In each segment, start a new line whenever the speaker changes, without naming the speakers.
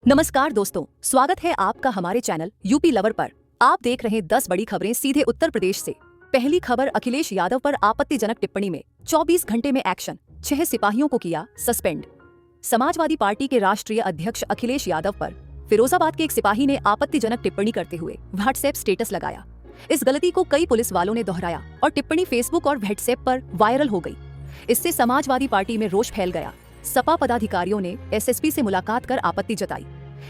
नमस्कार दोस्तों, स्वागत है आपका हमारे चैनल यूपी लवर पर। आप देख रहे हैं 10 बड़ी खबरें सीधे उत्तर प्रदेश से। पहली खबर, अखिलेश यादव पर आपत्तिजनक टिप्पणी में 24 घंटे में एक्शन, 6 सिपाहियों को किया सस्पेंड। समाजवादी पार्टी के राष्ट्रीय अध्यक्ष अखिलेश यादव पर फिरोजाबाद के एक सिपाही ने आपत्तिजनक टिप्पणी करते हुए व्हाट्सएप स्टेटस लगाया। इस गलती को कई पुलिस वालों ने दोहराया और टिप्पणी फेसबुक और व्हाट्सएप पर वायरल हो गई। इससे समाजवादी पार्टी में रोष फैल गया। सपा पदाधिकारियों ने एसएसपी से मुलाकात कर आपत्ति जताई।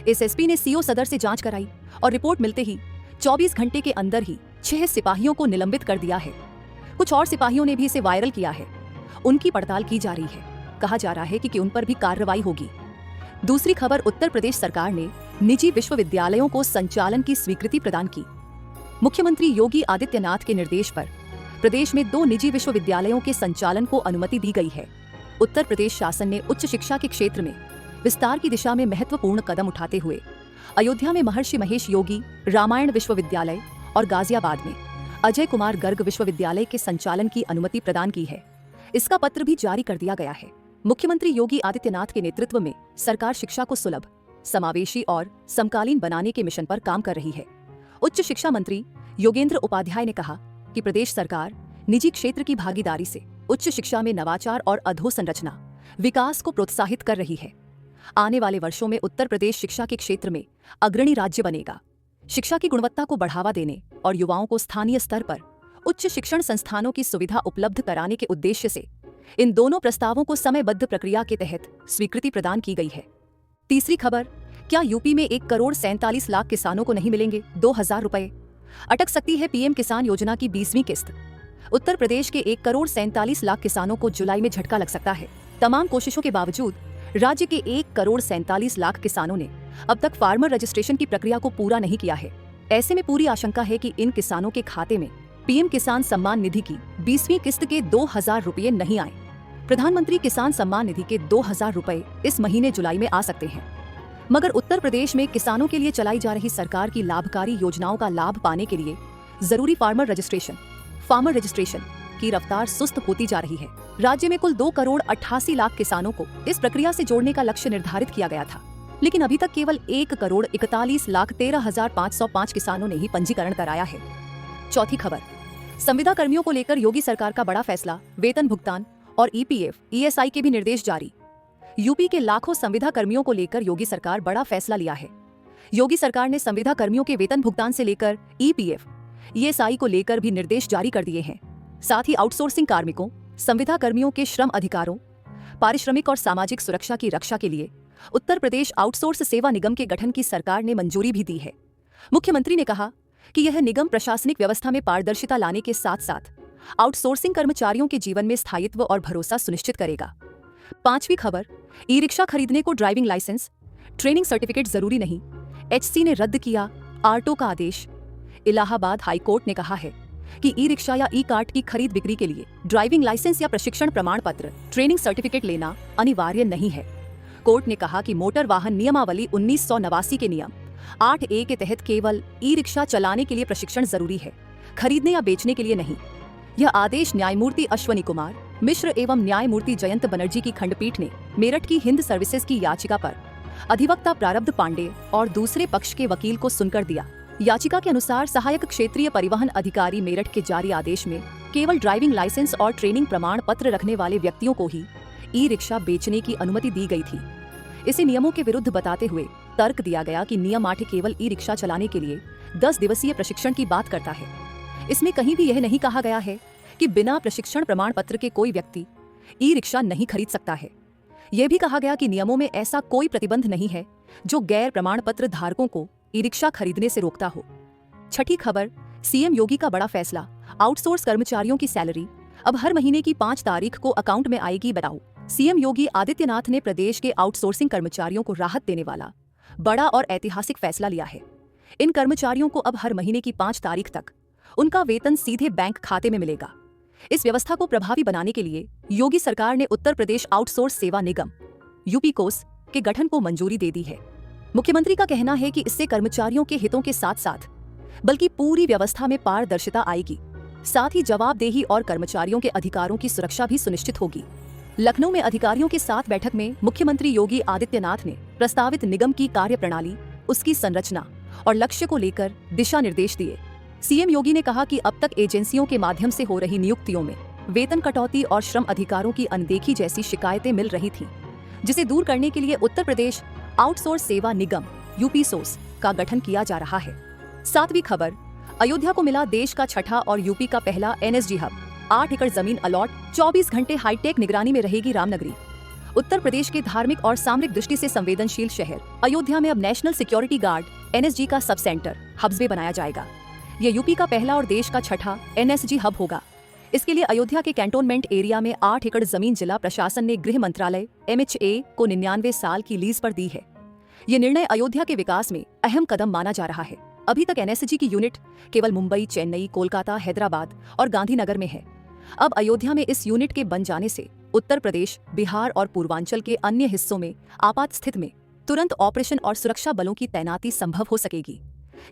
एसएसपी ने सीओ सदर से जांच कराई और रिपोर्ट मिलते ही 24 घंटे के अंदर ही 6 सिपाहियों को निलंबित कर दिया है। कुछ और सिपाहियों ने भी इसे वायरल किया है। उनकी पड़ताल की जा रही है। कहा जा रहा है कि उन पर भी कार्रवाई होगी। दूसरी खबर, उत्तर प्रदेश सरकार ने निजी विश्वविद्यालयों को संचालन की स्वीकृति प्रदान की। मुख्यमंत्री योगी आदित्यनाथ के निर्देश पर प्रदेश में 2 निजी विश्वविद्यालयों के संचालन को अनुमति दी गई है। उत्तर प्रदेश शासन ने उच्च शिक्षा के क्षेत्र में विस्तार की दिशा में महत्वपूर्ण कदम उठाते हुए अयोध्या में महर्षि महेश योगी रामायण विश्वविद्यालय और गाजियाबाद में अजय कुमार गर्ग विश्वविद्यालय के संचालन की अनुमति प्रदान की है। इसका पत्र भी जारी कर दिया गया है। मुख्यमंत्री योगी आदित्यनाथ के नेतृत्व में सरकार शिक्षा को सुलभ, समावेशी और समकालीन बनाने के मिशन पर काम कर रही है। उच्च शिक्षा मंत्री योगेंद्र उपाध्याय ने कहा कि प्रदेश सरकार निजी क्षेत्र की भागीदारी से उच्च शिक्षा में नवाचार और अधोसंरचना विकास को प्रोत्साहित कर रही है। आने वाले वर्षों में उत्तर प्रदेश शिक्षा के क्षेत्र में अग्रणी राज्य बनेगा। शिक्षा की गुणवत्ता को बढ़ावा देने और युवाओं को स्थानीय स्तर पर उच्च शिक्षण संस्थानों की सुविधा उपलब्ध कराने के उद्देश्य से इन दोनों प्रस्तावों को समयबद्ध प्रक्रिया के तहत स्वीकृति प्रदान की गई है। तीसरी खबर, क्या यूपी में 1 करोड़ 47 लाख किसानों को नहीं मिलेंगे 2000 रुपए? अटक सकती है पीएम किसान योजना की 20वीं किस्त। उत्तर प्रदेश के 1 करोड़ 47 लाख किसानों को जुलाई में झटका लग सकता है। तमाम कोशिशों के बावजूद राज्य के 1 करोड़ 47 लाख किसानों ने अब तक फार्मर रजिस्ट्रेशन की प्रक्रिया को पूरा नहीं किया है। ऐसे में पूरी आशंका है कि इन किसानों के खाते में पीएम किसान सम्मान निधि की 20वीं किस्त के 2000 रुपये नहीं आए। प्रधानमंत्री किसान सम्मान निधि के 2000 रुपये इस महीने जुलाई में आ सकते हैं। मगर उत्तर प्रदेश में किसानों के लिए चलाई जा रही सरकार की लाभकारी योजनाओं का लाभ पाने के लिए जरूरी फार्मर रजिस्ट्रेशन की रफ्तार सुस्त होती जा रही है। राज्य में कुल 2 करोड़ 88 लाख किसानों को इस प्रक्रिया से जोड़ने का लक्ष्य निर्धारित किया गया था, लेकिन अभी तक केवल 1 करोड़ 41 लाख 13,505 किसानों ने ही पंजीकरण कराया है। चौथी खबर, संविदा कर्मियों को लेकर योगी सरकार का बड़ा फैसला, वेतन भुगतान और ईपीएफ ईएसआई के भी निर्देश जारी। यूपी के लाखों संविदा कर्मियों को लेकर योगी सरकार बड़ा फैसला लिया है। योगी सरकार ने संविदा कर्मियों के वेतन भुगतान से लेकर ईपीएफ ईएसआई को लेकर भी निर्देश जारी कर दिए हैं। साथ ही आउटसोर्सिंग कार्मिकों, संविदा कर्मियों के श्रम अधिकारों, पारिश्रमिक और सामाजिक सुरक्षा की रक्षा के लिए उत्तर प्रदेश आउटसोर्स सेवा निगम के गठन की सरकार ने मंजूरी भी दी है। मुख्यमंत्री ने कहा कि यह निगम प्रशासनिक व्यवस्था में पारदर्शिता लाने के साथ साथ आउटसोर्सिंग कर्मचारियों के जीवन में स्थायित्व और भरोसा सुनिश्चित करेगा। पांचवी खबर, ई रिक्शा खरीदने को ड्राइविंग लाइसेंस, ट्रेनिंग सर्टिफिकेट जरूरी नहीं, एचसी ने रद्द किया आरटो का आदेश। इलाहाबाद हाईकोर्ट ने कहा है कि ई रिक्शा या ई कार्ट की खरीद बिक्री के लिए ड्राइविंग लाइसेंस या प्रशिक्षण प्रमाण पत्र, ट्रेनिंग सर्टिफिकेट लेना अनिवार्य नहीं है। कोर्ट ने कहा कि मोटर वाहन नियमावली 1989 के नियम 8A के तहत केवल ई रिक्शा चलाने के लिए प्रशिक्षण जरूरी है, खरीदने या बेचने के लिए नहीं। यह आदेश न्यायमूर्ति अश्वनी कुमार मिश्र एवं न्यायमूर्ति जयंत बनर्जी की खंडपीठ ने मेरठ की हिंद सर्विसेज की याचिका पर अधिवक्ता प्रारब्ध पांडे और दूसरे पक्ष के वकील को सुनकर दिया। याचिका के अनुसार सहायक क्षेत्रीय परिवहन अधिकारी मेरठ के जारी आदेश में केवल ड्राइविंग लाइसेंस और ट्रेनिंग प्रमाण पत्र रखने वाले व्यक्तियों को ही ई रिक्शा बेचने की अनुमति दी गई थी। इसे नियमों के विरुद्ध बताते हुए तर्क दिया गया कि नियम 8 केवल ई रिक्शा चलाने के लिए 10 दिवसीय प्रशिक्षण की बात करता है। इसमें कहीं भी यह नहीं कहा गया है कि बिना प्रशिक्षण प्रमाण पत्र के कोई व्यक्ति ई रिक्शा नहीं खरीद सकता है। यह भी कहा गया कि नियमों में ऐसा कोई प्रतिबंध नहीं है जो गैर प्रमाण पत्र धारकों को ई रिक्शा खरीदने से रोकता हो। छठी खबर, सीएम योगी का बड़ा फैसला, आउटसोर्स कर्मचारियों की सैलरी अब हर महीने की 5 तारीख को अकाउंट में आएगी, बताओ। सीएम योगी आदित्यनाथ ने प्रदेश के आउटसोर्सिंग कर्मचारियों को राहत देने वाला बड़ा और ऐतिहासिक फैसला लिया है। इन कर्मचारियों को अब हर महीने की 5 तारीख तक उनका वेतन सीधे बैंक खाते में मिलेगा। इस व्यवस्था को प्रभावी बनाने के लिए योगी सरकार ने उत्तर प्रदेश आउटसोर्स सेवा निगम यूपी कोस के गठन को मंजूरी दे दी है। मुख्यमंत्री का कहना है कि इससे कर्मचारियों के हितों के साथ साथ बल्कि पूरी व्यवस्था में पारदर्शिता आएगी। साथ ही जवाबदेही और कर्मचारियों के अधिकारों की सुरक्षा भी सुनिश्चित होगी। लखनऊ में अधिकारियों के साथ बैठक में मुख्यमंत्री योगी आदित्यनाथ ने प्रस्तावित निगम की कार्यप्रणाली, उसकी संरचना और लक्ष्य को लेकर दिशा निर्देश दिए। सीएम योगी ने कहा कि अब तक एजेंसियों के माध्यम से हो रही नियुक्तियों में वेतन कटौती और श्रम अधिकारों की अनदेखी जैसी शिकायतें मिल रही थीं, जिसे दूर करने के लिए उत्तर प्रदेश आउटसोर्स सेवा निगम यूपी सोर्स का गठन किया जा रहा है। 7वीं खबर, अयोध्या को मिला देश का छठा और यूपी का पहला एनएसजी हब, 8 एकड़ जमीन अलॉट, 24 घंटे हाईटेक निगरानी में रहेगी रामनगरी। उत्तर प्रदेश के धार्मिक और सामरिक दृष्टि से संवेदनशील शहर अयोध्या में अब नेशनल सिक्योरिटी गार्ड एनएसजी का सब सेंटर हब्स बनाया जाएगा। यह यूपी का पहला और देश का छठा एनएसजी हब होगा। इसके लिए अयोध्या के कैंटोनमेंट एरिया में 8 एकड़ जमीन जिला प्रशासन ने गृह मंत्रालय MHA को 99 साल की लीज पर दी है। ये निर्णय अयोध्या के विकास में अहम कदम माना जा रहा है। अभी तक एनएसजी की यूनिट केवल मुंबई, चेन्नई, कोलकाता, हैदराबाद और गांधीनगर में है। अब अयोध्या में इस यूनिट के बन जाने से उत्तर प्रदेश, बिहार और पूर्वांचल के अन्य हिस्सों में आपात स्थिति में तुरंत ऑपरेशन और सुरक्षा बलों की तैनाती संभव हो सकेगी।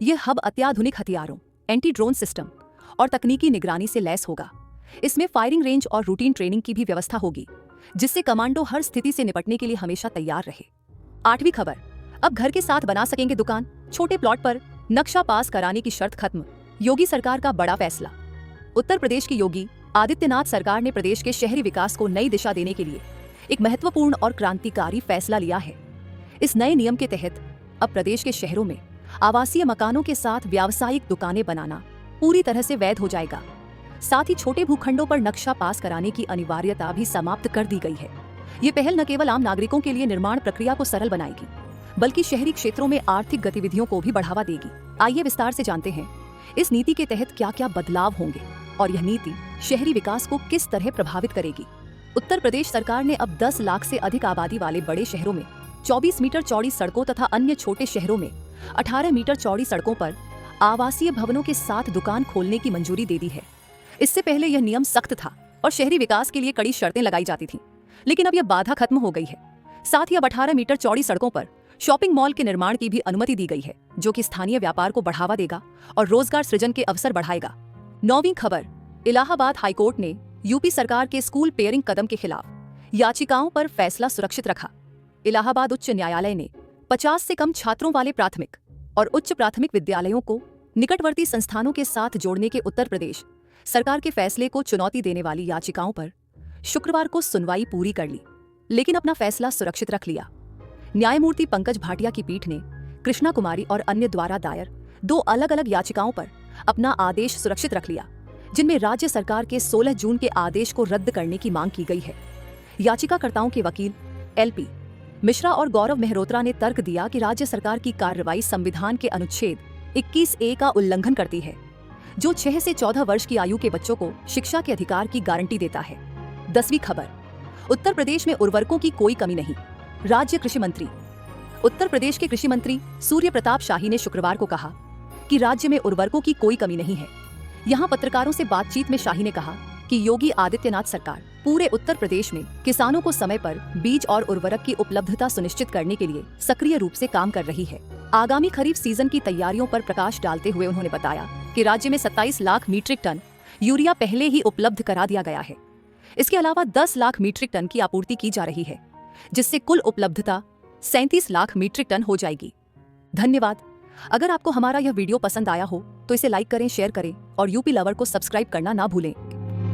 यह हब अत्याधुनिक हथियारों, एंटी ड्रोन सिस्टम और तकनीकी निगरानी से लैस होगा। इसमें फायरिंग रेंज और रूटीन ट्रेनिंग की भी व्यवस्था होगी, जिससे कमांडो हर स्थिति से निपटने के लिए हमेशा तैयार रहे। 8वीं खबर, अब घर के साथ बना सकेंगे दुकान, छोटे प्लॉट पर नक्शा पास कराने की शर्त खत्म, योगी सरकार का बड़ा फैसला। उत्तर प्रदेश की योगी आदित्यनाथ सरकार ने प्रदेश के शहरी विकास को नई दिशा देने के लिए एक महत्वपूर्ण और क्रांतिकारी फैसला लिया है। इस नए नियम के तहत अब प्रदेश के शहरों में आवासीय मकानों के साथ व्यावसायिक दुकानें बनाना पूरी तरह से वैध हो जाएगा। साथ ही छोटे भूखंडों पर नक्शा पास कराने की अनिवार्यता भी समाप्त कर दी गई है। ये पहल न केवल आम नागरिकों के लिए निर्माण प्रक्रिया को सरल बनाएगी, बल्कि शहरी क्षेत्रों में आर्थिक गतिविधियों को भी बढ़ावा देगी। आइए विस्तार से जानते हैं इस नीति के तहत क्या क्या बदलाव होंगे और यह नीति शहरी विकास को किस तरह प्रभावित करेगी। उत्तर प्रदेश सरकार ने अब 10 लाख से अधिक आबादी वाले बड़े शहरों में 24 मीटर चौड़ी सड़कों तथा अन्य छोटे शहरों में 18 मीटर चौड़ी सड़कों पर आवासीय भवनों के साथ दुकान खोलने की मंजूरी दे दी है। इससे पहले यह नियम सख्त था और शहरी विकास के लिए कड़ी शर्तें लगाई जाती थीं, लेकिन अब यह बाधा खत्म हो गई है। साथ ही अब 18 मीटर चौड़ी सड़कों पर शॉपिंग मॉल के निर्माण की भी अनुमति दी गई है, जो कि स्थानीय व्यापार को बढ़ावा देगा और रोजगार सृजन के अवसर बढ़ाएगा। 9वीं खबर, इलाहाबाद हाईकोर्ट ने यूपी सरकार के स्कूल पेयरिंग कदम के खिलाफ याचिकाओं पर फैसला सुरक्षित रखा। इलाहाबाद उच्च न्यायालय ने 50 से कम छात्रों वाले प्राथमिक और उच्च प्राथमिक विद्यालयों को निकटवर्ती संस्थानों के साथ जोड़ने के उत्तर प्रदेश सरकार के फैसले को चुनौती देने वाली याचिकाओं पर शुक्रवार को सुनवाई पूरी कर ली, लेकिन अपना फैसला सुरक्षित रख लिया। न्यायमूर्ति पंकज भाटिया की पीठ ने कृष्णा कुमारी और अन्य द्वारा दायर 2 अलग अलग याचिकाओं पर अपना आदेश सुरक्षित रख लिया, जिनमें राज्य सरकार के 16 जून के आदेश को रद्द करने की मांग की गई है। याचिकाकर्ताओं के वकील LP मिश्रा और गौरव मेहरोत्रा ने तर्क दिया कि राज्य सरकार की कार्रवाई संविधान के अनुच्छेद 21A का उल्लंघन करती है, जो 6 से 14 वर्ष की आयु के बच्चों को शिक्षा के अधिकार की गारंटी देता है। 10वीं खबर, उत्तर प्रदेश में उर्वरकों की कोई कमी नहीं, राज्य कृषि मंत्री। उत्तर प्रदेश के कृषि मंत्री सूर्य प्रताप शाही ने शुक्रवार को कहा कि राज्य में उर्वरकों की कोई कमी नहीं है। यहाँ पत्रकारों से बातचीत में शाही ने कहा कि योगी आदित्यनाथ सरकार पूरे उत्तर प्रदेश में किसानों को समय पर बीज और उर्वरक की उपलब्धता सुनिश्चित करने के लिए सक्रिय रूप से काम कर रही है। आगामी खरीफ सीजन की तैयारियों पर प्रकाश डालते हुए उन्होंने बताया कि राज्य में 27 लाख मीट्रिक टन यूरिया पहले ही उपलब्ध करा दिया गया है। इसके अलावा 10 लाख मीट्रिक टन की आपूर्ति की जा रही है, जिससे कुल उपलब्धता 37 लाख मीट्रिक टन हो जाएगी। धन्यवाद। अगर आपको हमारा यह वीडियो पसंद आया हो तो इसे लाइक करें, शेयर करें और यूपी लवर को सब्सक्राइब करना ना भूलें।